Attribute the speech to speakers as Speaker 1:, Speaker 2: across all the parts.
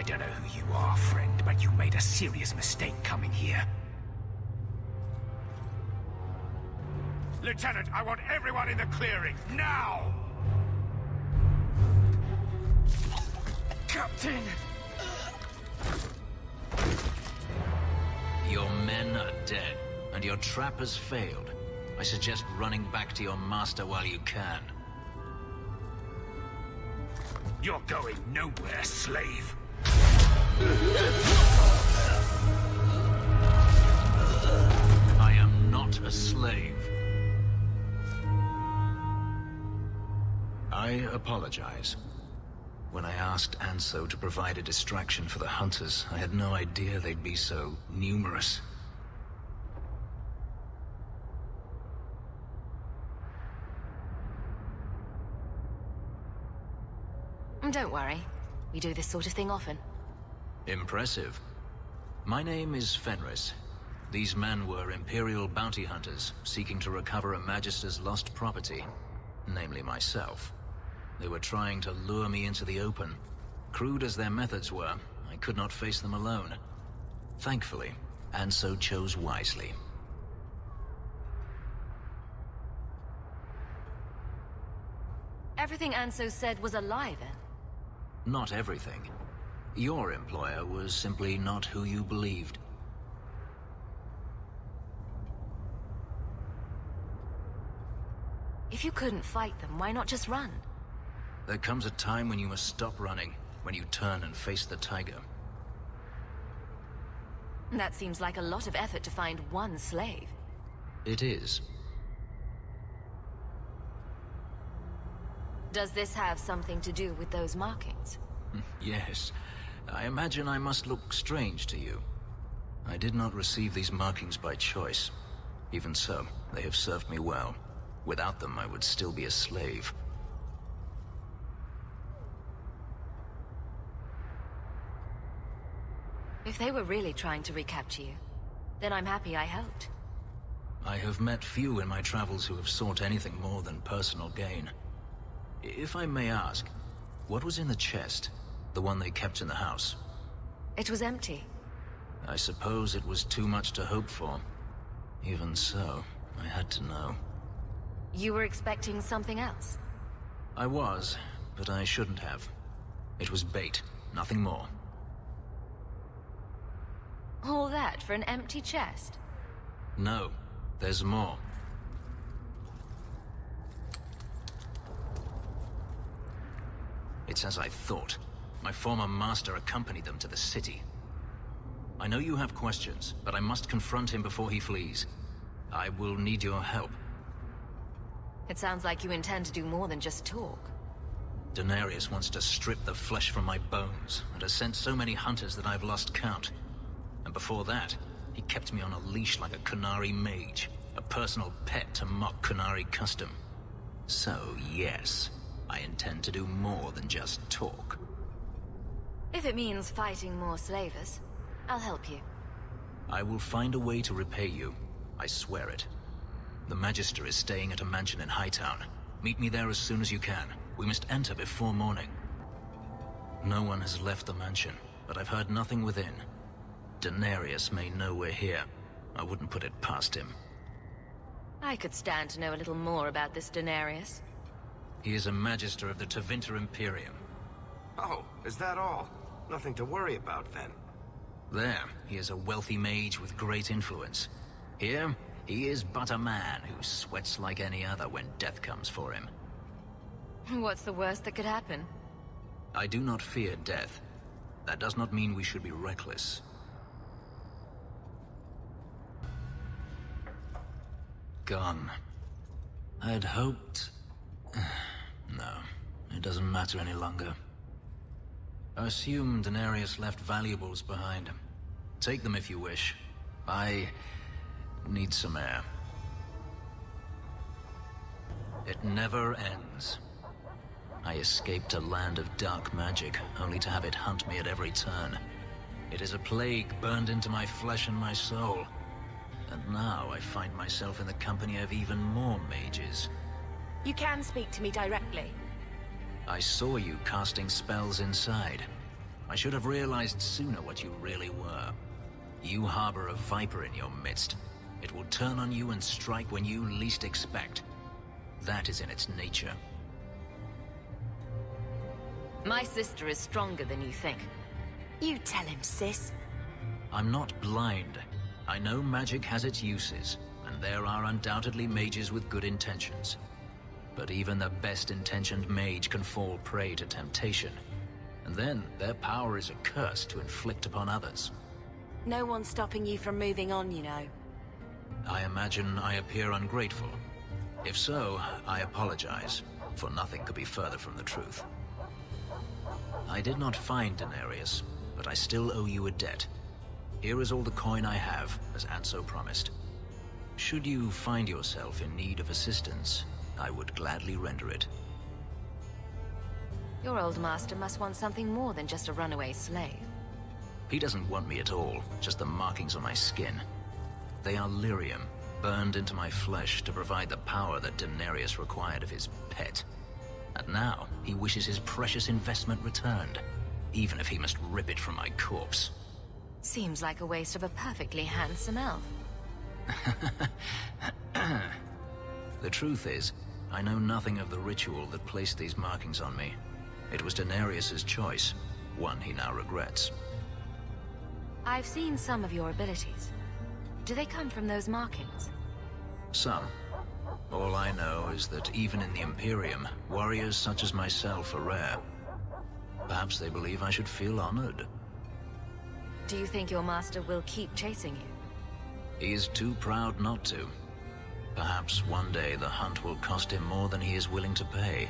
Speaker 1: don't know who you are, friend, but you made a serious mistake coming here. Lieutenant, I want everyone in the clearing, now! Captain!
Speaker 2: Your men are dead, and your trap has failed. I suggest running back to your master while you can.
Speaker 1: You're going nowhere, slave.
Speaker 2: I am not a slave. I apologize. When I asked Anso to provide a distraction for the hunters, I had no idea they'd be so numerous.
Speaker 3: Don't worry. We do this sort of thing often.
Speaker 2: Impressive. My name is Fenris. These men were Imperial bounty hunters, seeking to recover a Magister's lost property, namely myself. They were trying to lure me into the open. Crude as their methods were, I could not face them alone. Thankfully, Anso chose wisely.
Speaker 3: Everything Anso said was a lie, then?
Speaker 2: Not everything. Your employer was simply not who you believed.
Speaker 3: If you couldn't fight them, why not just run?
Speaker 2: There comes a time when you must stop running, when you turn and face the tiger.
Speaker 3: That seems like a lot of effort to find one slave.
Speaker 2: It is.
Speaker 3: Does this have something to do with those markings?
Speaker 2: Yes. I imagine I must look strange to you. I did not receive these markings by choice. Even so, they have served me well. Without them, I would still be a slave.
Speaker 3: If they were really trying to recapture you, then I'm happy I helped.
Speaker 2: I have met few in my travels who have sought anything more than personal gain. If I may ask, what was in the chest? The one they kept in the house?
Speaker 3: It was empty.
Speaker 2: I suppose it was too much to hope for. Even so, I had to know.
Speaker 3: You were expecting something else?
Speaker 2: I was, but I shouldn't have. It was bait, nothing more.
Speaker 3: All that for an empty chest?
Speaker 2: No, there's more. It's as I thought. My former master accompanied them to the city. I know you have questions, but I must confront him before he flees. I will need your help.
Speaker 3: It sounds like you intend to do more than just talk.
Speaker 2: Denarius wants to strip the flesh from my bones, and has sent so many hunters that I've lost count. And before that, he kept me on a leash like a Qunari mage, a personal pet to mock Qunari custom. So, yes, I intend to do more than just talk.
Speaker 3: If it means fighting more slavers, I'll help you.
Speaker 2: I will find a way to repay you. I swear it. The Magister is staying at a mansion in Hightown. Meet me there as soon as you can. We must enter before morning. No one has left the mansion, but I've heard nothing within. Denarius may know we're here. I wouldn't put it past him.
Speaker 3: I could stand to know a little more about this Denarius.
Speaker 2: He is a Magister of the Tevinter Imperium.
Speaker 4: Oh, is that all? Nothing to worry about, then.
Speaker 2: There, he is a wealthy mage with great influence. Here, he is but a man who sweats like any other when death comes for him.
Speaker 3: What's the worst that could happen?
Speaker 2: I do not fear death. That does not mean we should be reckless. Gone. I had hoped... No, it doesn't matter any longer. I assume Denarius left valuables behind. Take them if you wish. I need some air. It never ends. I escaped a land of dark magic, only to have it hunt me at every turn. It is a plague burned into my flesh and my soul. And now I find myself in the company of even more mages.
Speaker 3: You can speak to me directly.
Speaker 2: I saw you casting spells inside. I should have realized sooner what you really were. You harbor a viper in your midst. It will turn on you and strike when you least expect. That is in its nature.
Speaker 3: My sister is stronger than you think.
Speaker 5: You tell him, sis.
Speaker 2: I'm not blind. I know magic has its uses, and there are undoubtedly mages with good intentions. But even the best-intentioned mage can fall prey to temptation. And then their power is a curse to inflict upon others.
Speaker 5: No one's stopping you from moving on, you know.
Speaker 2: I imagine I appear ungrateful. If so, I apologize, for nothing could be further from the truth. I did not find Denarius, but I still owe you a debt. Here is all the coin I have, as Anso promised. Should you find yourself in need of assistance, I would gladly render it.
Speaker 3: Your old master must want something more than just a runaway slave.
Speaker 2: He doesn't want me at all, just the markings on my skin. They are lyrium, burned into my flesh to provide the power that Denarius required of his pet. And now, he wishes his precious investment returned, even if he must rip it from my corpse.
Speaker 3: Seems like a waste of a perfectly handsome elf.
Speaker 2: The truth is, I know nothing of the ritual that placed these markings on me. It was Denarius's choice, one he now regrets.
Speaker 3: I've seen some of your abilities. Do they come from those markings?
Speaker 2: Some. All I know is that even in the Imperium, warriors such as myself are rare. Perhaps they believe I should feel honored.
Speaker 3: Do you think your master will keep chasing you?
Speaker 2: He is too proud not to. Perhaps one day the hunt will cost him more than he is willing to pay,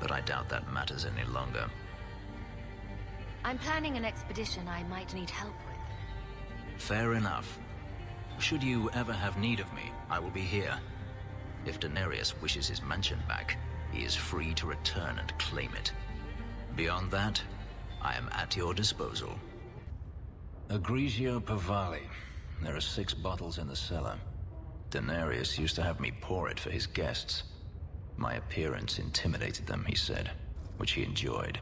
Speaker 2: but I doubt that matters any longer.
Speaker 3: I'm planning an expedition I might need help with.
Speaker 2: Fair enough. Should you ever have need of me, I will be here. If Denarius wishes his mansion back, he is free to return and claim it. Beyond that, I am at your disposal. Agrigio Pavali. There are 6 bottles in the cellar. Denarius used to have me pour it for his guests. My appearance intimidated them, he said, which he enjoyed.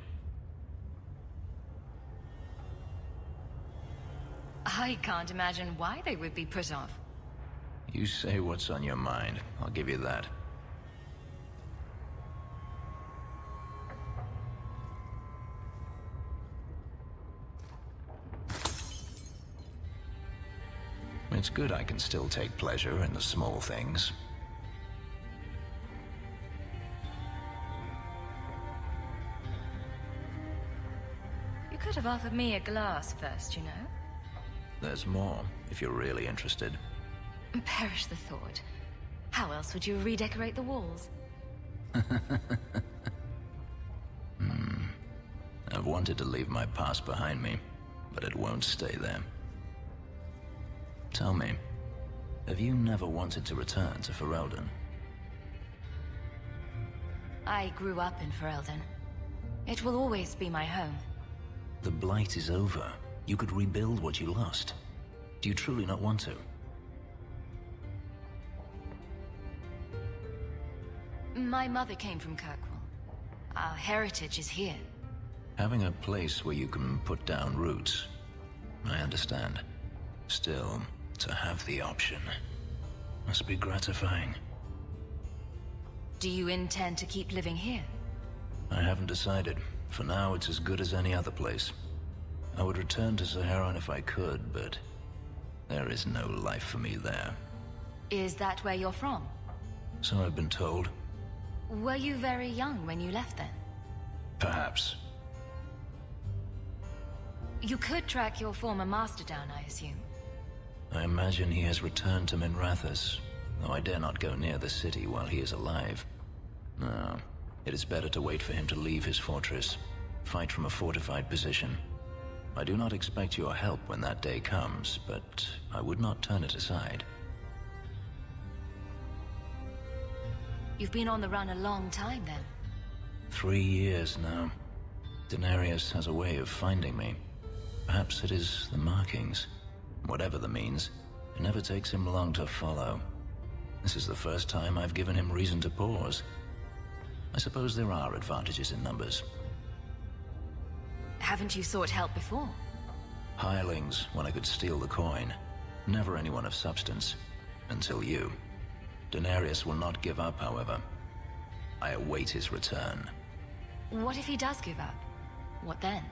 Speaker 3: I can't imagine why they would be put off.
Speaker 2: You say what's on your mind. I'll give you that. It's good I can still take pleasure in the small things.
Speaker 3: You could have offered me a glass first, you know?
Speaker 2: There's more, if you're really interested.
Speaker 3: Perish the thought. How else would you redecorate the walls?
Speaker 2: I've wanted to leave my past behind me, but it won't stay there. Tell me, have you never wanted to return to Ferelden?
Speaker 3: I grew up in Ferelden. It will always be my home.
Speaker 2: The Blight is over. You could rebuild what you lost. Do you truly not want to?
Speaker 3: My mother came from Kirkwall. Our heritage is here.
Speaker 2: Having a place where you can put down roots, I understand. Still, to have the option must be gratifying.
Speaker 3: Do you intend to keep living here?
Speaker 2: I haven't decided. For now, it's as good as any other place. I would return to Saharan if I could, but there is no life for me there.
Speaker 3: Is that where you're from?
Speaker 2: So I've been told.
Speaker 3: Were you very young when you left then?
Speaker 2: Perhaps.
Speaker 3: You could track your former master down, I assume.
Speaker 2: I imagine he has returned to Minrathous, though I dare not go near the city while he is alive. No, it is better to wait for him to leave his fortress, fight from a fortified position. I do not expect your help when that day comes, but I would not turn it aside.
Speaker 3: You've been on the run a long time then.
Speaker 2: 3 years now. Denarius has a way of finding me. Perhaps it is the markings. Whatever the means, it never takes him long to follow. This is the first time I've given him reason to pause. I suppose there are advantages in numbers.
Speaker 3: Haven't you sought help before?
Speaker 2: Hirelings, when I could steal the coin. Never anyone of substance. Until you. Denarius will not give up, however. I await his return.
Speaker 3: What if he does give up? What then?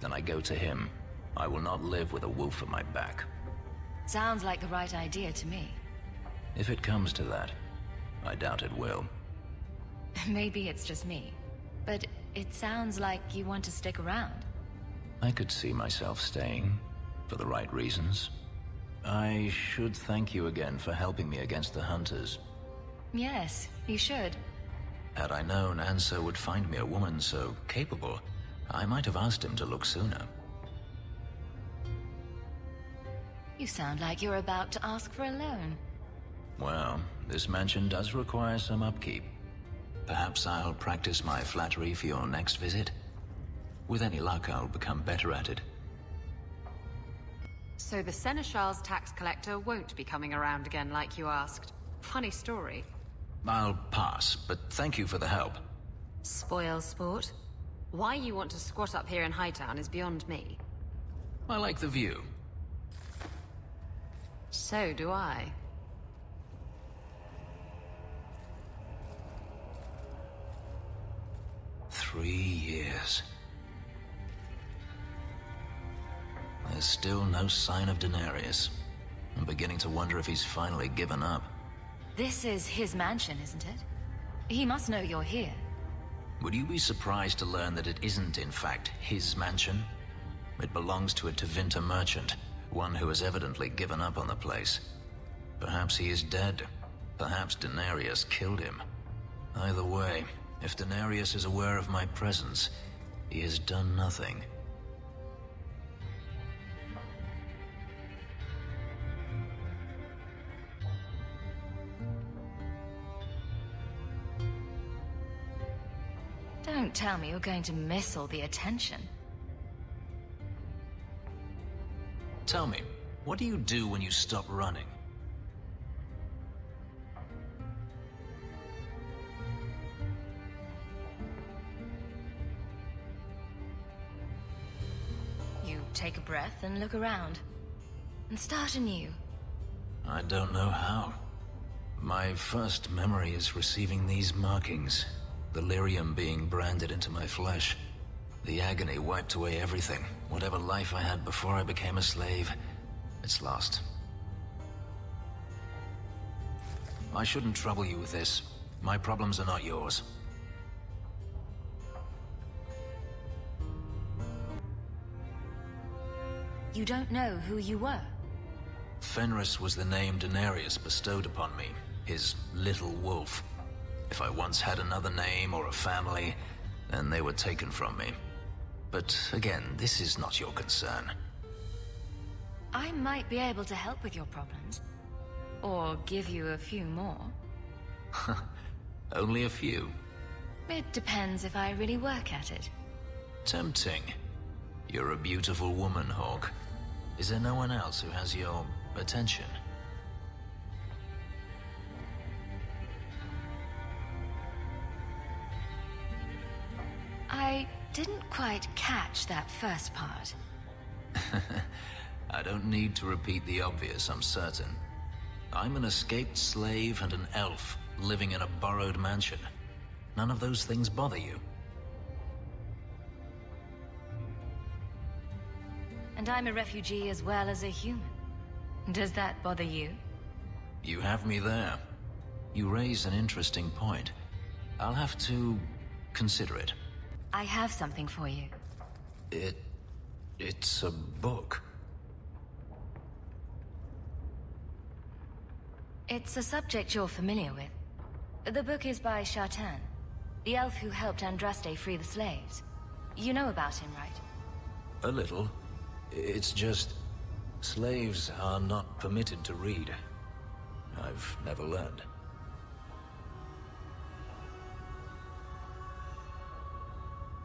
Speaker 2: Then I go to him. I will not live with a wolf at my back.
Speaker 3: Sounds like the right idea to me.
Speaker 2: If it comes to that, I doubt it will.
Speaker 3: Maybe it's just me, but it sounds like you want to stick around.
Speaker 2: I could see myself staying, for the right reasons. I should thank you again for helping me against the hunters.
Speaker 3: Yes, you should.
Speaker 2: Had I known Anso would find me a woman so capable, I might have asked him to look sooner.
Speaker 3: You sound like you're about to ask for a loan.
Speaker 2: Well, this mansion does require some upkeep. Perhaps I'll practice my flattery for your next visit. With any luck, I'll become better at it.
Speaker 6: So the Seneschal's tax collector won't be coming around again like you asked. Funny story.
Speaker 2: I'll pass, but thank you for the help.
Speaker 6: Spoil sport. Why you want to squat up here in Hightown is beyond me.
Speaker 2: I like the view.
Speaker 6: So do I.
Speaker 2: "3 years. There's still no sign of Denarius. I'm beginning to wonder if he's finally given up.
Speaker 3: This is his mansion, isn't it? He must know you're here.
Speaker 2: Would you be surprised to learn that it isn't, in fact, his mansion? It belongs to a Tevinter merchant, one who has evidently given up on the place. Perhaps he is dead. Perhaps Denarius killed him. Either way, if Denarius is aware of my presence, he has done nothing.
Speaker 3: Don't tell me you're going to miss all the attention.
Speaker 2: Tell me, what do you do when you stop running?
Speaker 3: You take a breath and look around. And start anew.
Speaker 2: I don't know how. My first memory is receiving these markings. The lyrium being branded into my flesh. The agony wiped away everything. Whatever life I had before I became a slave, it's lost. I shouldn't trouble you with this. My problems are not yours.
Speaker 3: You don't know who you were?
Speaker 2: Fenris was the name Denarius bestowed upon me, his little wolf. If I once had another name or a family, then they were taken from me. But again, this is not your concern.
Speaker 3: I might be able to help with your problems. Or give you a few more.
Speaker 2: Only a few.
Speaker 3: It depends if I really work at it.
Speaker 2: Tempting. You're a beautiful woman, Hawke. Is there no one else who has your attention?
Speaker 3: I didn't quite catch that first part.
Speaker 2: I don't need to repeat the obvious, I'm certain. I'm an escaped slave and an elf, living in a borrowed mansion. None of those things bother you.
Speaker 3: And I'm a refugee as well as a human. Does that bother you?
Speaker 2: You have me there. You raise an interesting point. I'll have to consider it.
Speaker 3: I have something for you.
Speaker 2: It's a book.
Speaker 3: It's a subject you're familiar with. The book is by Shartan, the elf who helped Andraste free the slaves. You know about him, right?
Speaker 2: A little. It's just... slaves are not permitted to read. I've never learned.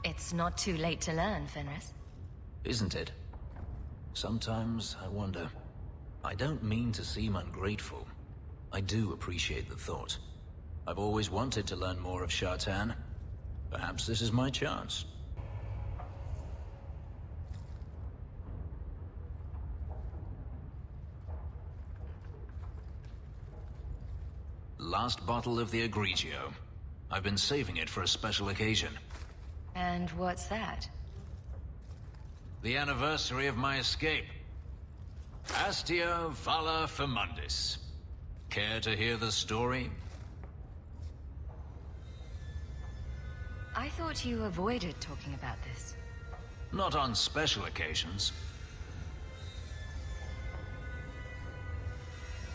Speaker 3: It's not too late to learn, Fenris.
Speaker 2: Isn't it? Sometimes I wonder. I don't mean to seem ungrateful. I do appreciate the thought. I've always wanted to learn more of Shartan. Perhaps this is my chance. last bottle of the Egregio. I've been saving it for a special occasion.
Speaker 3: And what's that?
Speaker 2: The anniversary of my escape. Astia Vala Firmundis. Care to hear the story?
Speaker 3: I thought you avoided talking about this.
Speaker 2: Not on special occasions.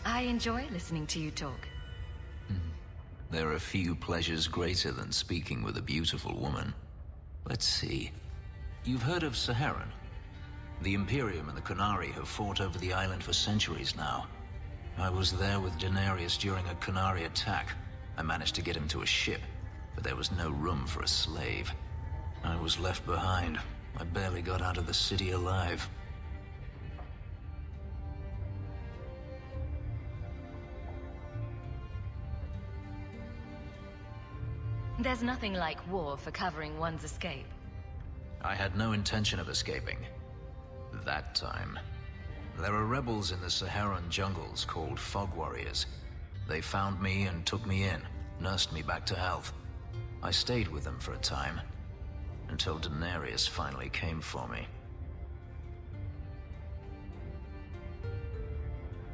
Speaker 3: I enjoy listening to you talk.
Speaker 2: There are few pleasures greater than speaking with a beautiful woman. Let's see. You've heard of Saharan? The Imperium and the Qunari have fought over the island for centuries now. I was there with Daenerys during a Qunari attack. I managed to get him to a ship, but there was no room for a slave. I was left behind. I barely got out of the city alive.
Speaker 3: There's nothing like war for covering one's escape.
Speaker 2: I had no intention of escaping. That time. There are rebels in the Saharan jungles called Fog Warriors. They found me and took me in, nursed me back to health. I stayed with them for a time, until Daenerys finally came for me.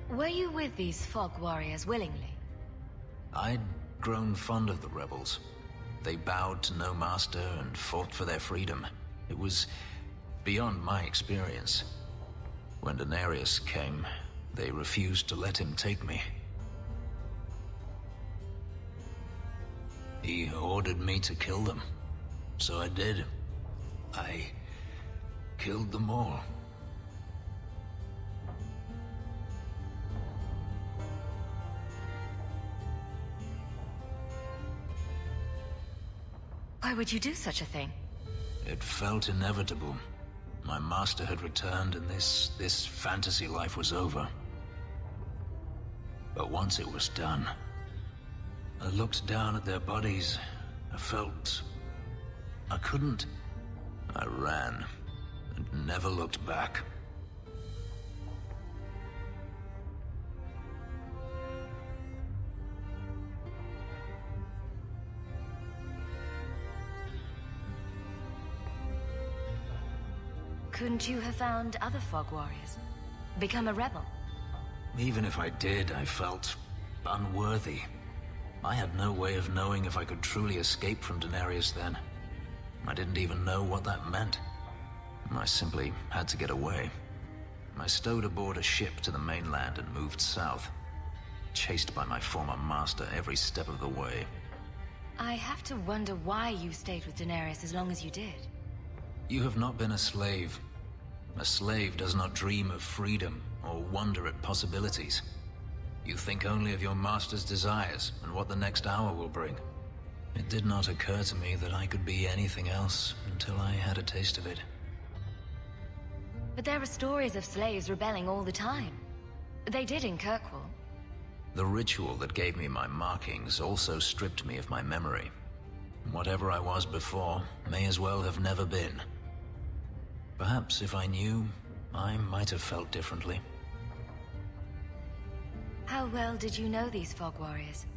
Speaker 3: Were you with these Fog Warriors willingly?
Speaker 2: I'd grown fond of the rebels. They bowed to no master and fought for their freedom. It was beyond my experience. When Daenerys came, they refused to let him take me. He ordered me to kill them, so I did. I killed them all.
Speaker 3: Why would you do such a thing?
Speaker 2: It felt inevitable. My master had returned and this fantasy life was over. But once it was done, I looked down at their bodies. I felt I couldn't. I ran and never looked back.
Speaker 3: Couldn't you have found other Fog Warriors? Become a rebel?
Speaker 2: Even if I did, I felt unworthy. I had no way of knowing if I could truly escape from Daenerys then. I didn't even know what that meant. I simply had to get away. I stowed aboard a ship to the mainland and moved south, chased by my former master every step of the way.
Speaker 3: I have to wonder why you stayed with Daenerys as long as you did.
Speaker 2: You have not been a slave. A slave does not dream of freedom or wonder at possibilities. You think only of your master's desires and what the next hour will bring. It did not occur to me that I could be anything else until I had a taste of it.
Speaker 3: But there are stories of slaves rebelling all the time. They did in Kirkwall.
Speaker 2: The ritual that gave me my markings also stripped me of my memory. Whatever I was before may as well have never been. Perhaps if I knew, I might have felt differently.
Speaker 3: How well did you know these Fog Warriors?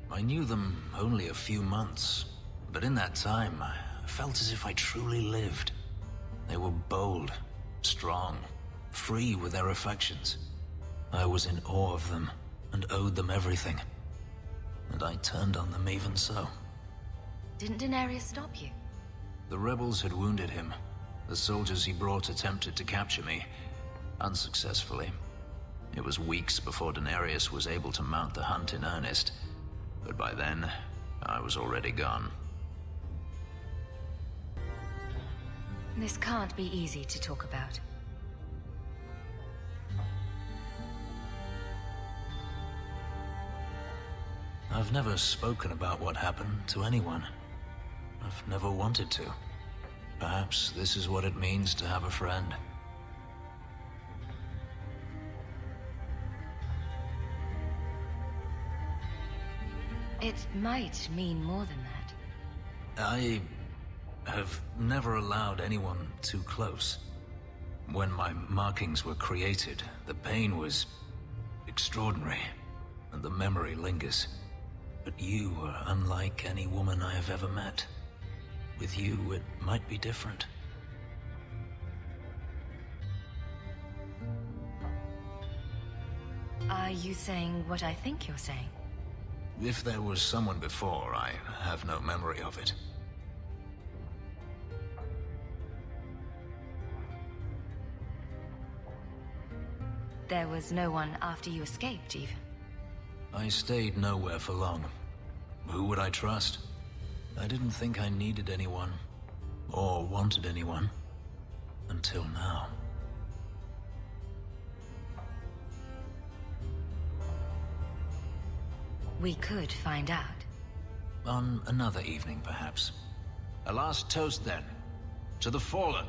Speaker 2: I knew them only a few months, but in that time, I felt as if I truly lived. They were bold, strong, free with their affections. I was in awe of them and owed them everything. And I turned on them even so.
Speaker 3: Didn't Daenerys stop you?
Speaker 2: The rebels had wounded him. The soldiers he brought attempted to capture me, unsuccessfully. It was weeks before Daenerys was able to mount the hunt in earnest, but by then, I was already gone.
Speaker 3: This can't be easy to talk about.
Speaker 2: I've never spoken about what happened to anyone. I've never wanted to. Perhaps this is what it means to have a friend.
Speaker 3: It might mean more than that.
Speaker 2: I have never allowed anyone too close. When my markings were created, the pain was extraordinary, and the memory lingers. But you are unlike any woman I have ever met. With you, it might be different.
Speaker 3: Are you saying what I think you're saying?
Speaker 2: If there was someone before, I have no memory of it.
Speaker 3: There was no one after you escaped, even?
Speaker 2: I stayed nowhere for long. Who would I trust? I didn't think I needed anyone, or wanted anyone, until now.
Speaker 3: We could find out.
Speaker 2: On another evening, perhaps. A last toast, then. To the fallen.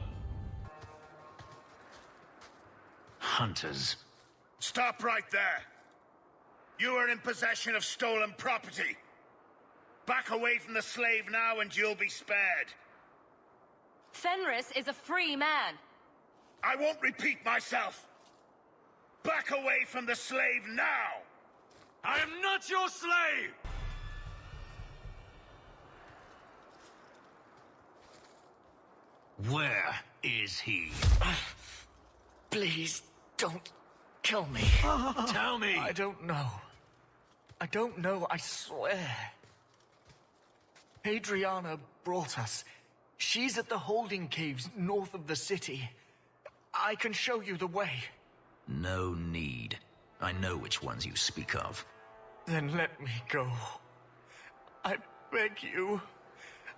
Speaker 2: Hunters.
Speaker 7: Stop right there! You are in possession of stolen property. Back away from the slave now and you'll be spared.
Speaker 3: Fenris is a free man.
Speaker 7: I won't repeat myself. Back away from the slave now! I am not your slave!
Speaker 2: Where is he?
Speaker 1: Please, don't kill me.
Speaker 2: Tell me!
Speaker 1: I don't know. I don't know, I swear. Hadriana brought us. She's at the holding caves north of the city. I can show you the way.
Speaker 2: No need. I know which ones you speak of.
Speaker 1: Then let me go. I beg you.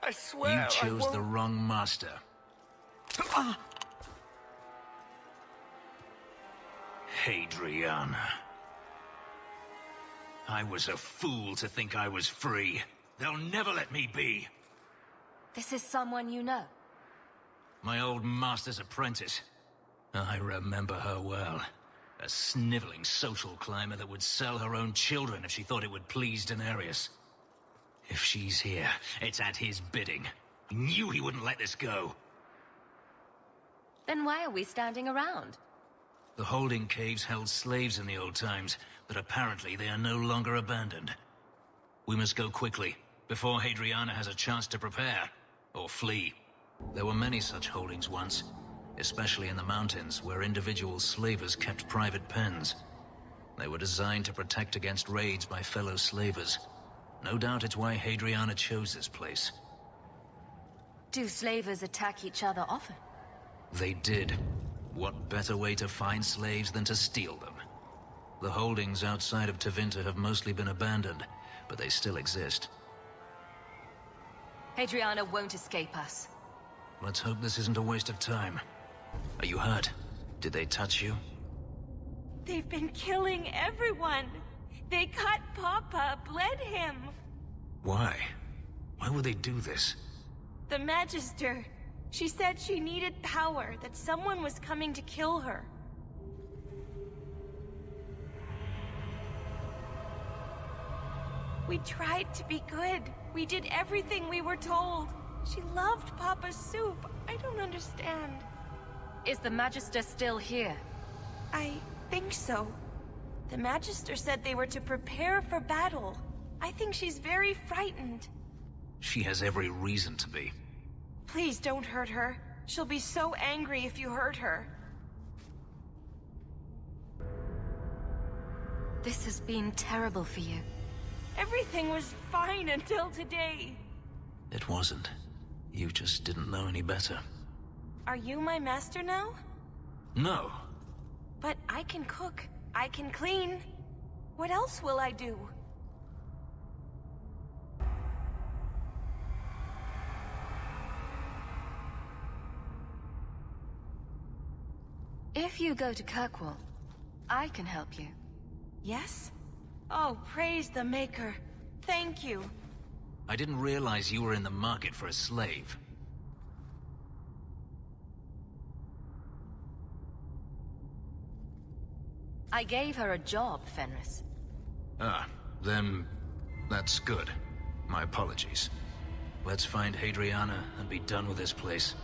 Speaker 1: I swear
Speaker 2: You
Speaker 1: I
Speaker 2: chose
Speaker 1: won't...
Speaker 2: the wrong master. Hadriana. I was a fool to think I was free. They'll never let me be.
Speaker 3: This is someone you know.
Speaker 2: My old master's apprentice. I remember her well. A sniveling social climber that would sell her own children if she thought it would please Daenerys. If she's here, it's at his bidding. He knew he wouldn't let this go.
Speaker 3: Then why are we standing around?
Speaker 2: The holding caves held slaves in the old times, but apparently they are no longer abandoned. We must go quickly, before Hadriana has a chance to prepare, or flee. There were many such holdings once, especially in the mountains, where individual slavers kept private pens. They were designed to protect against raids by fellow slavers. No doubt it's why Hadriana chose this place.
Speaker 3: Do slavers attack each other often?
Speaker 2: They did. What better way to find slaves than to steal them? The holdings outside of Tevinter have mostly been abandoned, but they still exist.
Speaker 3: Hadriana won't escape us.
Speaker 2: Let's hope this isn't a waste of time. Are you hurt? Did they touch you?
Speaker 8: They've been killing everyone. They cut Papa, bled him.
Speaker 2: Why? Why would they do this?
Speaker 8: The Magister. She said she needed power, that someone was coming to kill her. We tried to be good. We did everything we were told. She loved Papa's soup. I don't understand.
Speaker 3: Is the Magister still here?
Speaker 8: I think so. The Magister said they were to prepare for battle. I think she's very frightened.
Speaker 2: She has every reason to be.
Speaker 8: Please don't hurt her. She'll be so angry if you hurt her.
Speaker 3: This has been terrible for you.
Speaker 8: Everything was fine until today.
Speaker 2: It wasn't. You just didn't know any better.
Speaker 8: Are you my master now?
Speaker 2: No.
Speaker 8: But I can cook. I can clean. What else will I do?
Speaker 3: If you go to Kirkwall, I can help you.
Speaker 8: Yes? Oh, praise the Maker. Thank you.
Speaker 2: I didn't realize you were in the market for a slave.
Speaker 3: I gave her a job, Fenris.
Speaker 2: Ah, then that's good. My apologies. Let's find Hadriana and be done with this place.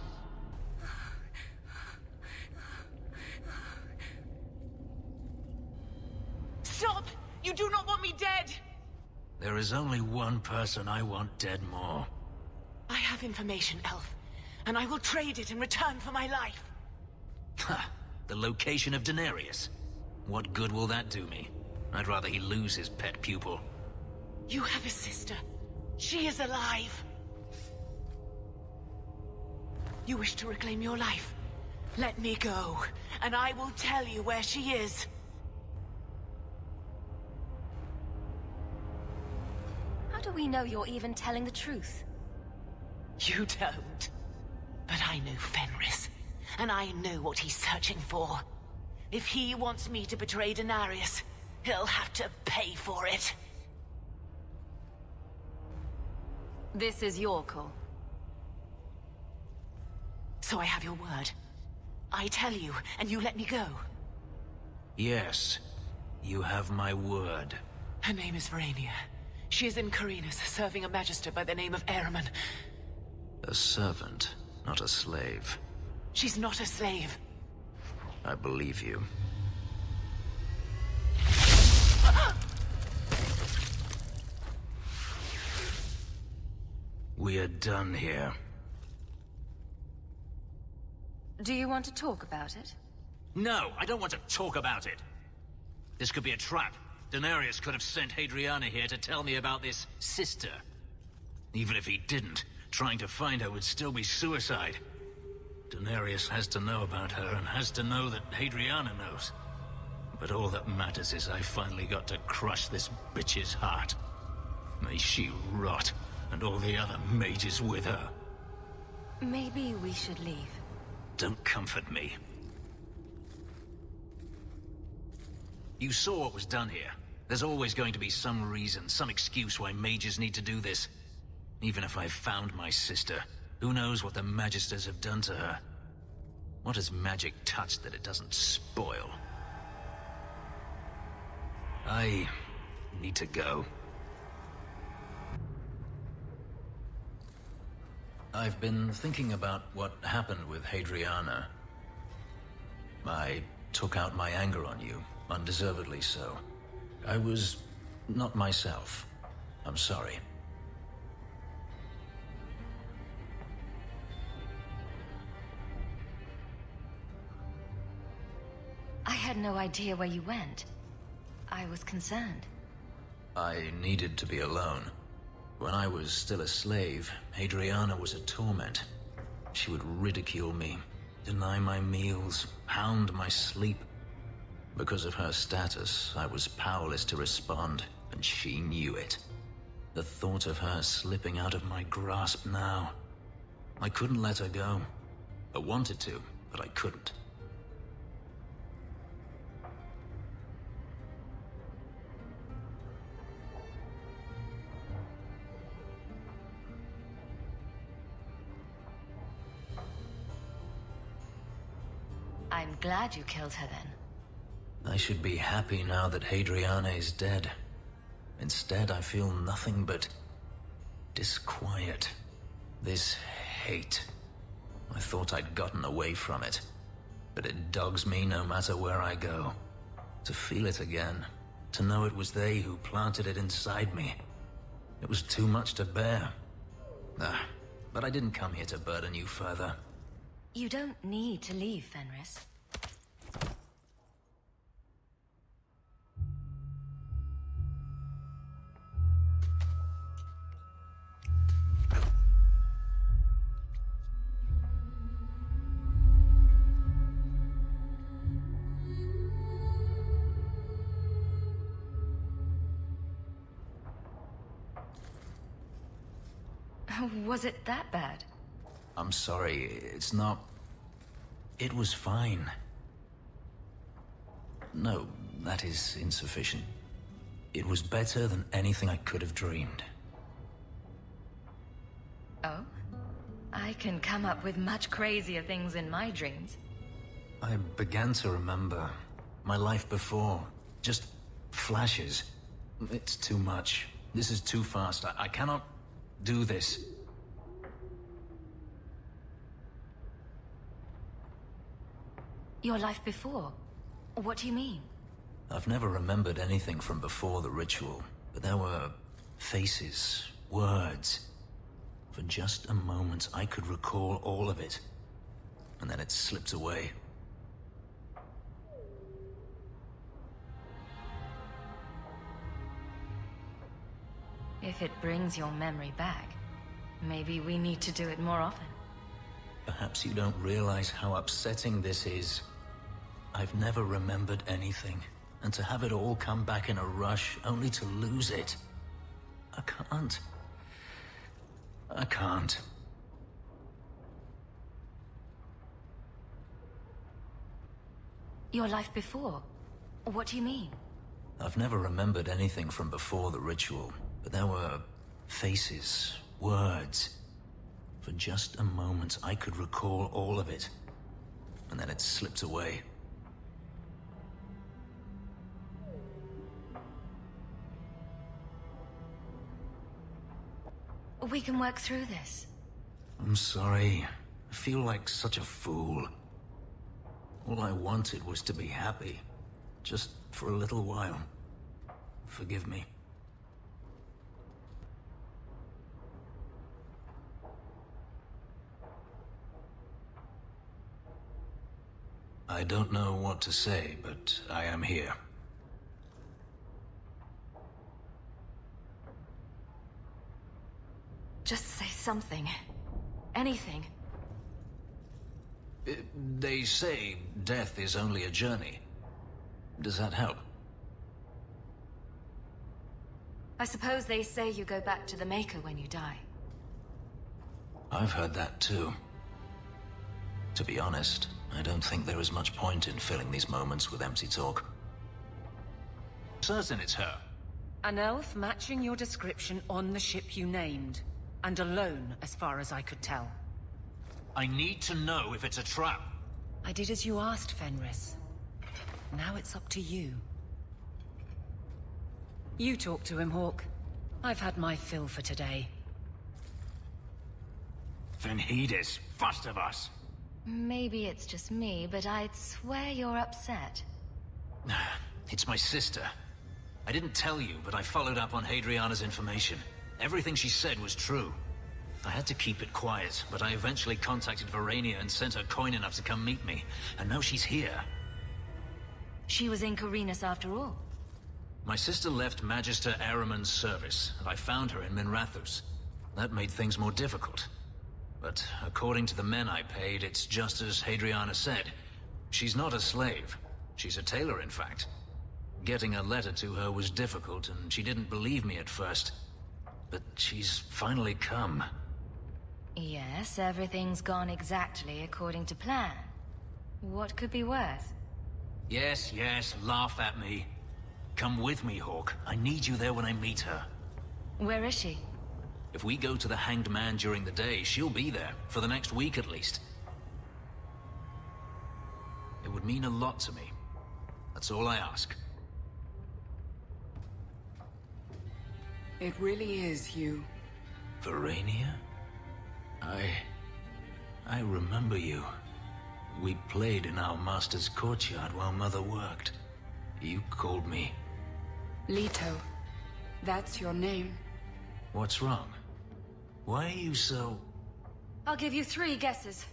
Speaker 9: Stop! You do not want me dead!
Speaker 2: There is only one person I want dead more.
Speaker 8: I have information, Elf, and I will trade it in return for my life.
Speaker 2: Ha! The location of Denarius. What good will that do me? I'd rather he lose his pet pupil.
Speaker 8: You have a sister. She is alive. You wish to reclaim your life? Let me go, and I will tell you where she is.
Speaker 3: How do we know you're even telling the truth?
Speaker 8: You don't. But I know Fenris, and I know what he's searching for. If he wants me to betray Denarius, he'll have to pay for it.
Speaker 3: This is your call.
Speaker 8: So I have your word. I tell you, and you let me go.
Speaker 2: Yes, you have my word.
Speaker 8: Her name is Rhona. She is in Carinus, serving a magister by the name of Ehrman.
Speaker 2: A servant, not a slave.
Speaker 8: She's not a slave.
Speaker 2: I believe you. We are done here.
Speaker 3: Do you want to talk about it?
Speaker 2: No, I don't want to talk about it. This could be a trap. Denarius could have sent Hadriana here to tell me about this sister. Even if he didn't, trying to find her would still be suicide. Denarius has to know about her and has to know that Hadriana knows. But all that matters is I finally got to crush this bitch's heart. May she rot, and all the other mages with her.
Speaker 3: Maybe we should leave.
Speaker 2: Don't comfort me. You saw what was done here. There's always going to be some reason, some excuse why mages need to do this. Even if I've found my sister, who knows what the Magisters have done to her? What has magic touched that it doesn't spoil? I need to go. I've been thinking about what happened with Hadriana. I took out my anger on you, undeservedly so. I was not myself. I'm sorry.
Speaker 3: I had no idea where you went. I was concerned.
Speaker 2: I needed to be alone. When I was still a slave, Hadriana was a torment. She would ridicule me, deny my meals, hound my sleep. Because of her status, I was powerless to respond, and she knew it. The thought of her slipping out of my grasp now. I couldn't let her go. I wanted to, but I couldn't.
Speaker 3: I'm glad you killed her then.
Speaker 2: I should be happy now that Hadriana is dead. Instead, I feel nothing but disquiet. This hate. I thought I'd gotten away from it, but it dogs me no matter where I go. To feel it again, to know it was they who planted it inside me. It was too much to bear. But I didn't come here to burden you further.
Speaker 3: You don't need to leave, Fenris. Was it that bad?
Speaker 2: I'm sorry, it's not... It was fine. No, that is insufficient. It was better than anything I could have dreamed.
Speaker 3: Oh? I can come up with much crazier things in my dreams.
Speaker 2: I began to remember my life before. Just flashes. It's too much. This is too fast. I cannot do this.
Speaker 3: Your life before? What do you mean?
Speaker 2: I've never remembered anything from before the ritual, but there were faces, words. For just a moment, I could recall all of it. And then it slipped away.
Speaker 3: If it brings your memory back, maybe we need to do it more often.
Speaker 2: Perhaps you don't realize how upsetting this is. I've never remembered anything, and to have it all come back in a rush, only to lose it. I can't. I can't.
Speaker 3: Your life before? What do you mean?
Speaker 2: I've never remembered anything from before the ritual, but there were faces, words. For just a moment, I could recall all of it, and then it slipped away.
Speaker 3: We can work through this.
Speaker 2: I'm sorry. I feel like such a fool. All I wanted was to be happy. Just for a little while. Forgive me. I don't know what to say, but I am here.
Speaker 3: Just say something. Anything.
Speaker 2: They say death is only a journey. Does that help?
Speaker 3: I suppose they say you go back to the Maker when you die.
Speaker 2: I've heard that too. To be honest, I don't think there is much point in filling these moments with empty talk. Certain it's her.
Speaker 9: An elf matching your description on the ship you named. And alone, as far as I could tell.
Speaker 2: I need to know if it's a trap.
Speaker 9: I did as you asked, Fenris. Now it's up to you. You talk to him, Hawke. I've had my fill for today.
Speaker 7: Then heed us, first of us.
Speaker 3: Maybe it's just me, but I'd swear you're upset.
Speaker 2: It's my sister. I didn't tell you, but I followed up on Hadriana's information. Everything she said was true. I had to keep it quiet, but I eventually contacted Verania and sent her coin enough to come meet me. And now she's here.
Speaker 3: She was in Carinus after all.
Speaker 2: My sister left Magister Ahriman's service, and I found her in Minrathous. That made things more difficult. But according to the men I paid, it's just as Hadriana said. She's not a slave. She's a tailor, in fact. Getting a letter to her was difficult, and she didn't believe me at first. But she's finally come.
Speaker 3: Yes, everything's gone exactly according to plan. What could be worse?
Speaker 2: Yes, laugh at me. Come with me, Hawke. I need you there when I meet her.
Speaker 3: Where is she?
Speaker 2: If we go to the Hanged Man during the day, she'll be there, for the next week at least. It would mean a lot to me. That's all I ask.
Speaker 10: It really is you.
Speaker 2: Verania? I remember you. We played in our master's courtyard while Mother worked. You called me.
Speaker 10: Leto. That's your name.
Speaker 2: What's wrong? Why are you so...
Speaker 3: I'll give you 3 guesses.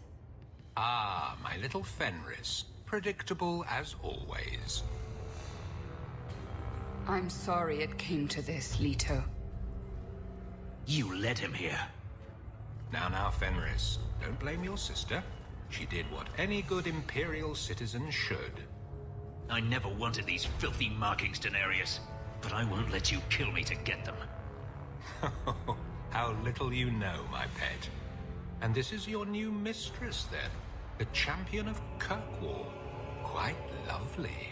Speaker 11: Ah, my little Fenris. Predictable as always.
Speaker 10: I'm sorry it came to this, Leto.
Speaker 2: You led him here.
Speaker 11: Now, Fenris. Don't blame your sister. She did what any good Imperial citizen should.
Speaker 2: I never wanted these filthy markings, Daenerys. But I won't let you kill me to get them.
Speaker 11: How little you know, my pet. And this is your new mistress, then? The champion of Kirkwall. Quite lovely.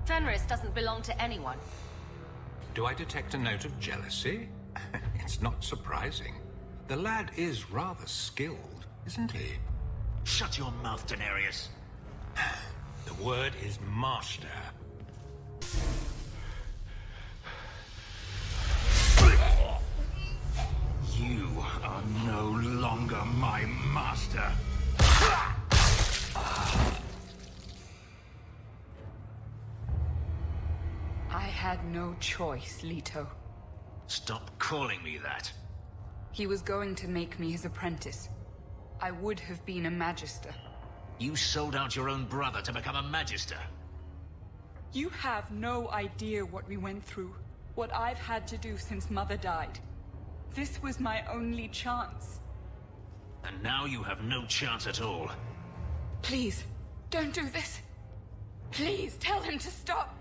Speaker 9: Fenris doesn't belong to anyone.
Speaker 11: Do I detect a note of jealousy? It's not surprising. The lad is rather skilled, isn't he?
Speaker 2: Shut your mouth, Daenerys.
Speaker 11: The word is master.
Speaker 7: You are no longer my master.
Speaker 10: had no choice, Leto.
Speaker 2: Stop calling me that.
Speaker 10: He was going to make me his apprentice. I would have been a magister.
Speaker 2: You sold out your own brother to become a magister.
Speaker 10: You have no idea what we went through. What I've had to do since Mother died. This was my only chance.
Speaker 2: And now you have no chance at all.
Speaker 10: Please, don't do this. Please, tell him to stop.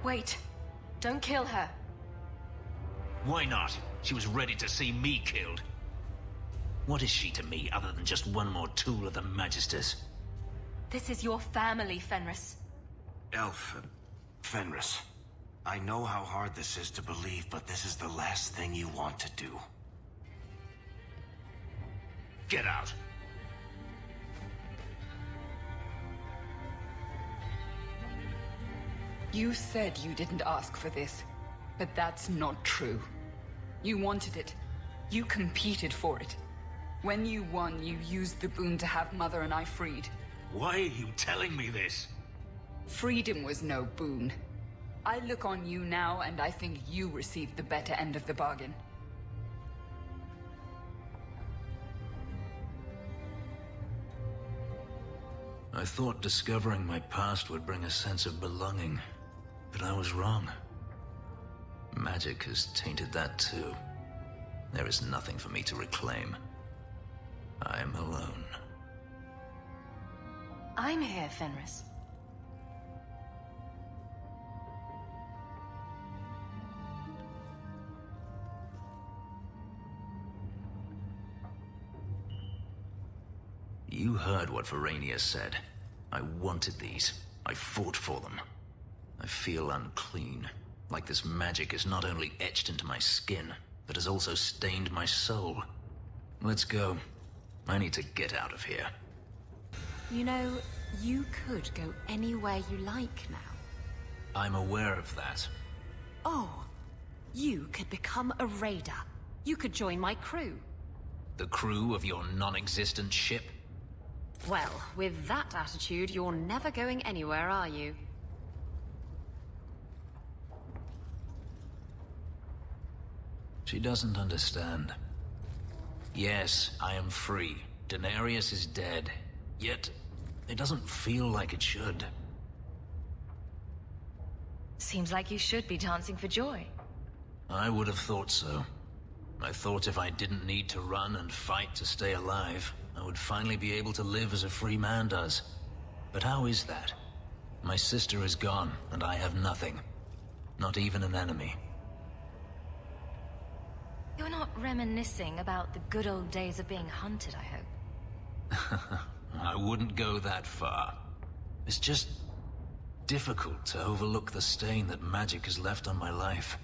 Speaker 3: Wait. Don't kill her.
Speaker 2: Why not? She was ready to see me killed. What is she to me other than just one more tool of the Magisters?
Speaker 3: This is your family, Fenris.
Speaker 4: Elf, Fenris. I know how hard this is to believe, but this is the last thing you want to do.
Speaker 2: Get out.
Speaker 10: You said you didn't ask for this, but that's not true. You wanted it. You competed for it. When you won, you used the boon to have Mother and I freed.
Speaker 2: Why are you telling me this?
Speaker 10: Freedom was no boon. I look on you now, and I think you received the better end of the bargain.
Speaker 2: I thought discovering my past would bring a sense of belonging, but I was wrong. Magic has tainted that too. There is nothing for me to reclaim. I am alone.
Speaker 3: I'm here, Fenris.
Speaker 2: You heard what Verania said. I wanted these. I fought for them. I feel unclean. Like this magic is not only etched into my skin, but has also stained my soul. Let's go. I need to get out of here.
Speaker 6: You know, you could go anywhere you like now.
Speaker 2: I'm aware of that.
Speaker 6: Oh, you could become a raider. You could join my crew.
Speaker 2: The crew of your non-existent ship?
Speaker 6: Well, with that attitude, you're never going anywhere, are you?
Speaker 2: She doesn't understand. Yes, I am free. Denarius is dead. Yet, it doesn't feel like it should.
Speaker 3: Seems like you should be dancing for joy.
Speaker 2: I would have thought so. I thought if I didn't need to run and fight to stay alive, I would finally be able to live as a free man does. But how is that? My sister is gone, and I have nothing. Not even an enemy.
Speaker 3: You're not reminiscing about the good old days of being hunted, I hope.
Speaker 2: I wouldn't go that far. It's just difficult to overlook the stain that magic has left on my life.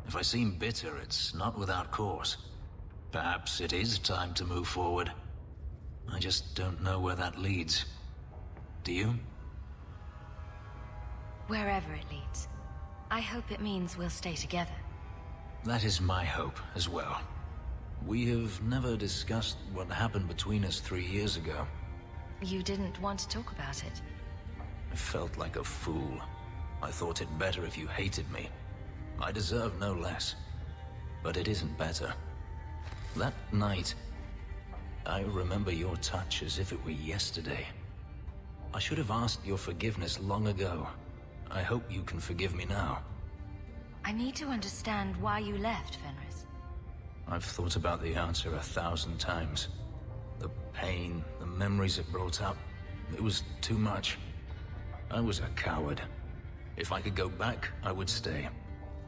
Speaker 2: If I seem bitter, it's not without cause. Perhaps it is time to move forward. I just don't know where that leads. Do you?
Speaker 3: Wherever it leads. I hope it means we'll stay together.
Speaker 2: That is my hope as well. We have never discussed what happened between us 3 years ago.
Speaker 3: You didn't want to talk about it.
Speaker 2: I felt like a fool. I thought it better if you hated me. I deserve no less. But it isn't better. That night, I remember your touch as if it were yesterday. I should have asked your forgiveness long ago. I hope you can forgive me now.
Speaker 3: I need to understand why you left, Fenris.
Speaker 2: I've thought about the answer 1,000 times. The pain, the memories it brought up, it was too much. I was a coward. If I could go back, I would stay.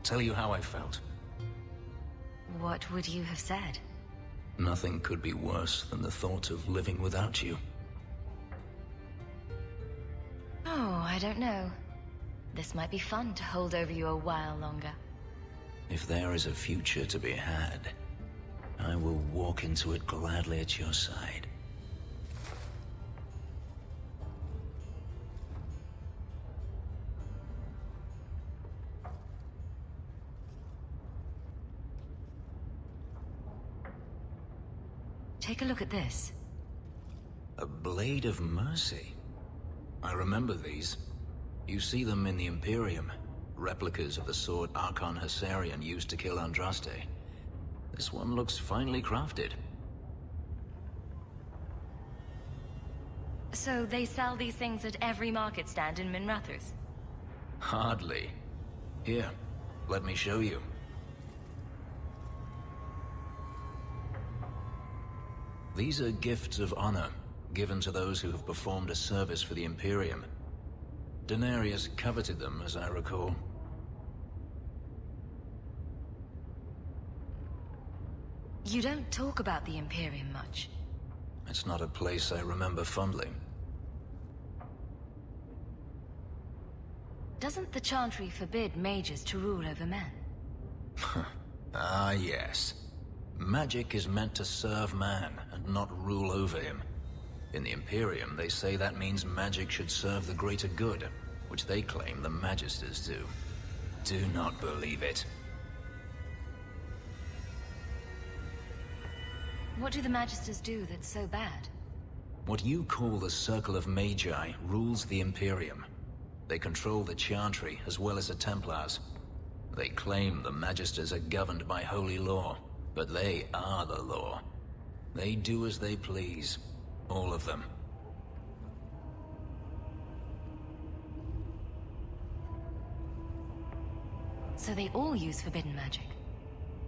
Speaker 2: Tell you how I felt.
Speaker 3: What would you have said?
Speaker 2: Nothing could be worse than the thought of living without you.
Speaker 3: Oh, I don't know. This might be fun to hold over you a while longer.
Speaker 2: If there is a future to be had, I will walk into it gladly at your side.
Speaker 3: Take a look at this.
Speaker 2: A blade of mercy. I remember these. You see them in the Imperium. replicas of the sword Archon Hessarian used to kill Andraste. This one looks finely crafted.
Speaker 3: So they sell these things at every market stand in Minrathous?
Speaker 2: Hardly. Here, let me show you. These are gifts of honor, given to those who have performed a service for the Imperium. Denarius coveted them, as I recall.
Speaker 3: You don't talk about the Imperium much.
Speaker 2: It's not a place I remember fondly.
Speaker 3: Doesn't the Chantry forbid mages to rule over men?
Speaker 2: Ah, yes. Magic is meant to serve man, and not rule over him. In the Imperium, they say that means magic should serve the greater good, which they claim the Magisters do. Do not believe it.
Speaker 3: What do the Magisters do that's so bad?
Speaker 2: What you call the Circle of Magi rules the Imperium. They control the Chantry as well as the Templars. They claim the Magisters are governed by holy law, but they are the law. They do as they please. All of them.
Speaker 3: So they all use forbidden magic?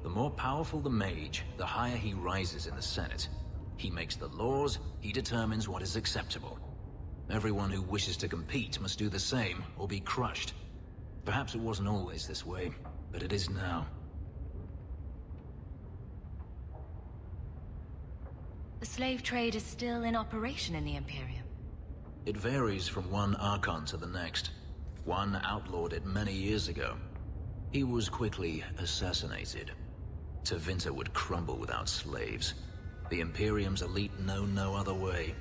Speaker 2: The more powerful the mage, the higher he rises in the Senate. He makes the laws, he determines what is acceptable. Everyone who wishes to compete must do the same, or be crushed. Perhaps it wasn't always this way, but it is now.
Speaker 3: The slave trade is still in operation in the Imperium.
Speaker 2: It varies from one Archon to the next. One outlawed it many years ago. He was quickly assassinated. Tevinter would crumble without slaves. The Imperium's elite know no other way.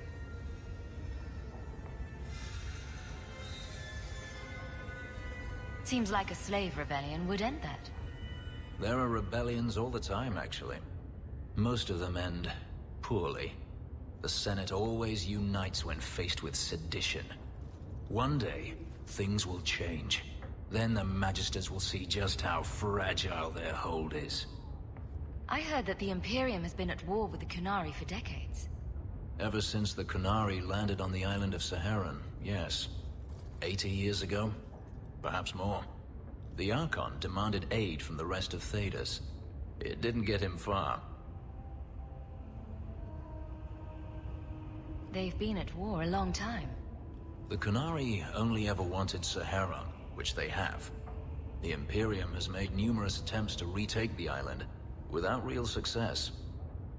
Speaker 3: Seems like a slave rebellion would end that.
Speaker 2: There are rebellions all the time, actually. Most of them end poorly. The Senate always unites when faced with sedition. One day, things will change. Then the Magisters will see just how fragile their hold is.
Speaker 3: I heard that the Imperium has been at war with the Qunari for decades.
Speaker 2: Ever since the Qunari landed on the island of Saharan, yes. 80 years ago? Perhaps more. The Archon demanded aid from the rest of Thedas. It didn't get him far.
Speaker 3: They've been at war a long time.
Speaker 2: The Qunari only ever wanted Saharan, which they have. The Imperium has made numerous attempts to retake the island, without real success.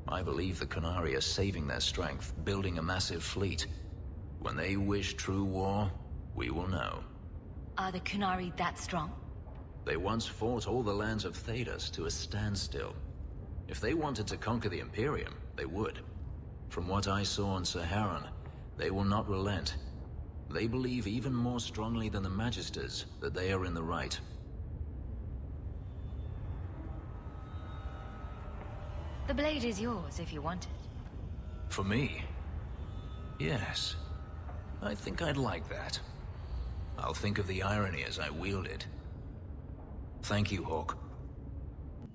Speaker 2: I believe the Qunari are saving their strength, building a massive fleet. When they wish true war, we will know.
Speaker 3: Are the Qunari that strong?
Speaker 2: They once fought all the lands of Thedas to a standstill. If they wanted to conquer the Imperium, they would. From what I saw on Saharan, they will not relent. They believe even more strongly than the Magisters that they are in the right.
Speaker 3: The blade is yours if you want it.
Speaker 2: For me? Yes. I think I'd like that. I'll think of the irony as I wield it. Thank you, Hawke.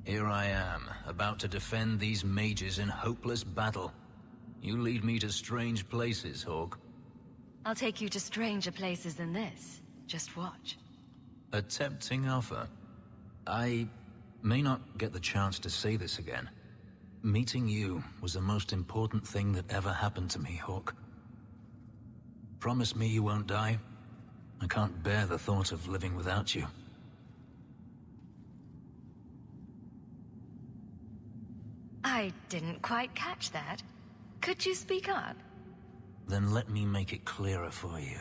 Speaker 2: Here I am, about to defend these mages in hopeless battle. You lead me to strange places, Hawke.
Speaker 3: I'll take you to stranger places than this. Just watch.
Speaker 2: A tempting offer. I may not get the chance to say this again. Meeting you was the most important thing that ever happened to me, Hawke. Promise me you won't die? I can't bear the thought of living without you.
Speaker 3: I didn't quite catch that. Could you speak up?
Speaker 2: Then let me make it clearer for you.